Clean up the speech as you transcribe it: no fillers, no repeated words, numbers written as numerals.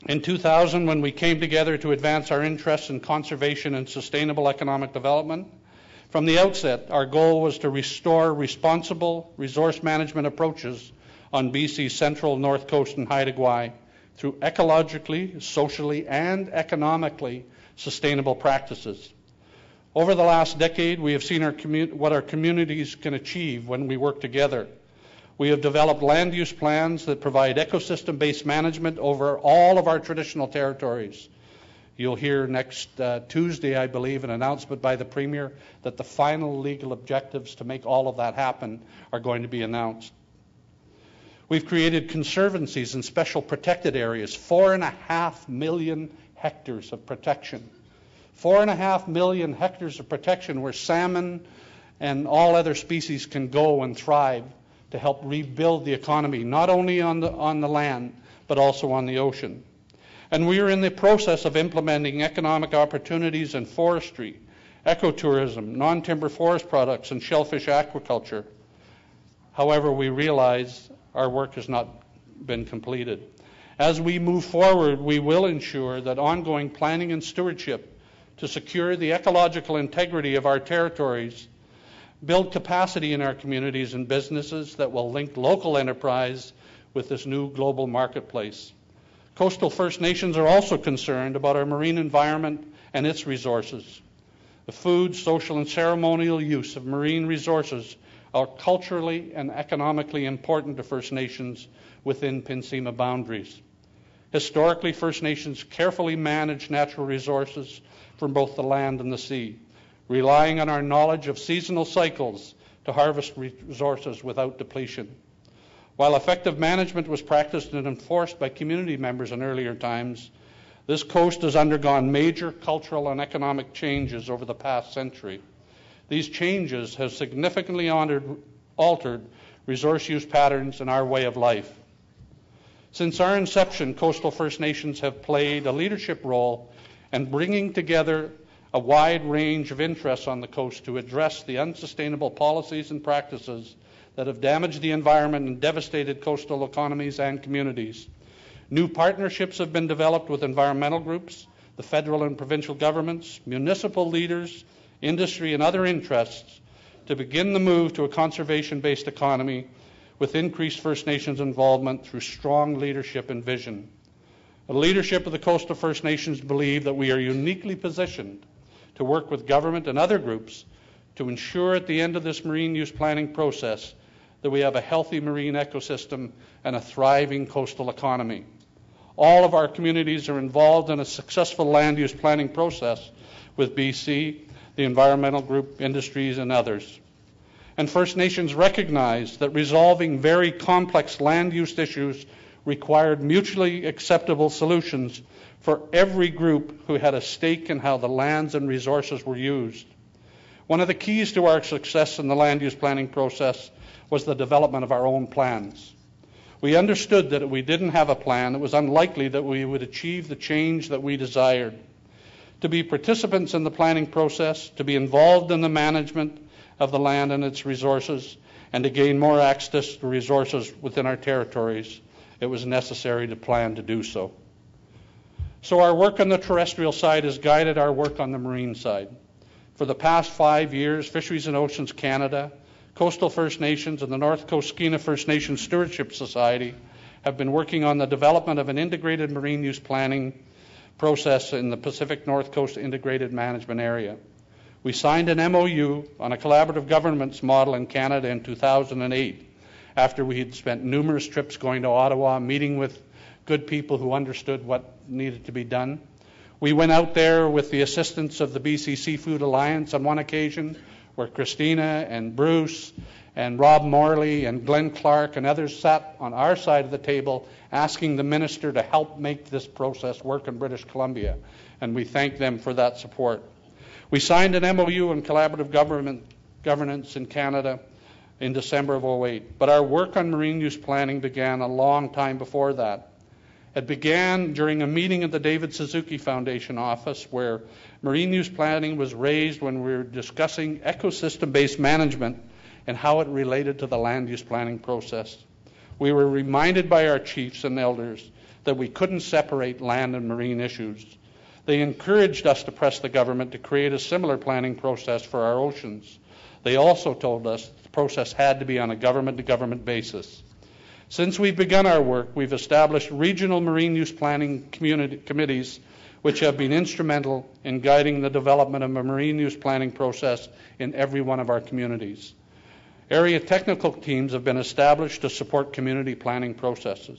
In 2000, when we came together to advance our interests in conservation and sustainable economic development, from the outset, our goal was to restore responsible resource management approaches on BC's central, north coast, and Haida Gwaii through ecologically, socially, and economically sustainable practices. Over the last decade, we have seen what our communities can achieve when we work together. We have developed land use plans that provide ecosystem-based management over all of our traditional territories. You'll hear next Tuesday, I believe, an announcement by the Premier that the final legal objectives to make all of that happen are going to be announced. We've created conservancies and special protected areas, 4.5 million hectares of protection. 4.5 million hectares of protection where salmon and all other species can go and thrive to help rebuild the economy, not only on the land, but also on the ocean. And we are in the process of implementing economic opportunities in forestry, ecotourism, non-timber forest products, and shellfish aquaculture. However, we realize our work has not been completed. As we move forward, we will ensure that ongoing planning and stewardship to secure the ecological integrity of our territories, build capacity in our communities and businesses that will link local enterprise with this new global marketplace. Coastal First Nations are also concerned about our marine environment and its resources. The food, social, and ceremonial use of marine resources are culturally and economically important to First Nations within PNCIMA boundaries. Historically, First Nations carefully manage natural resources from both the land and the sea, relying on our knowledge of seasonal cycles to harvest resources without depletion. While effective management was practiced and enforced by community members in earlier times, this coast has undergone major cultural and economic changes over the past century. These changes have significantly altered resource use patterns and our way of life. Since our inception, Coastal First Nations have played a leadership role in bringing together a wide range of interests on the coast to address the unsustainable policies and practices that have damaged the environment and devastated coastal economies and communities. New partnerships have been developed with environmental groups, the federal and provincial governments, municipal leaders, industry, and other interests to begin the move to a conservation-based economy with increased First Nations involvement through strong leadership and vision. The leadership of the Coastal First Nations believe that we are uniquely positioned to work with government and other groups to ensure at the end of this marine use planning process that we have a healthy marine ecosystem and a thriving coastal economy. All of our communities are involved in a successful land use planning process with BC, the environmental group, industries, and others. And First Nations recognize that resolving very complex land use issues required mutually acceptable solutions for every group who had a stake in how the lands and resources were used. One of the keys to our success in the land use planning process was the development of our own plans. We understood that if we didn't have a plan, it was unlikely that we would achieve the change that we desired. To be participants in the planning process, to be involved in the management of the land and its resources, and to gain more access to resources within our territories, it was necessary to plan to do so. So our work on the terrestrial side has guided our work on the marine side. For the past 5 years, Fisheries and Oceans Canada, Coastal First Nations, and the North Coast Skeena First Nations Stewardship Society have been working on the development of an integrated marine use planning process in the Pacific North Coast Integrated Management Area. We signed an MOU on a collaborative governance model in Canada in 2008 after we had spent numerous trips going to Ottawa, meeting with good people who understood what needed to be done. We went out there with the assistance of the BC Seafood Alliance on one occasion, where Christina and Bruce and Rob Morley and Glenn Clark and others sat on our side of the table asking the minister to help make this process work in British Columbia, and we thank them for that support. We signed an MOU on collaborative governance in Canada in December of 2008, but our work on marine use planning began a long time before that. It began during a meeting at the David Suzuki Foundation office where marine use planning was raised when we were discussing ecosystem-based management and how it related to the land use planning process. We were reminded by our chiefs and elders that we couldn't separate land and marine issues. They encouraged us to press the government to create a similar planning process for our oceans. They also told us the process had to be on a government-to-government basis. Since we've begun our work, we've established regional marine use planning committees which have been instrumental in guiding the development of a marine use planning process in every one of our communities. Area technical teams have been established to support community planning processes.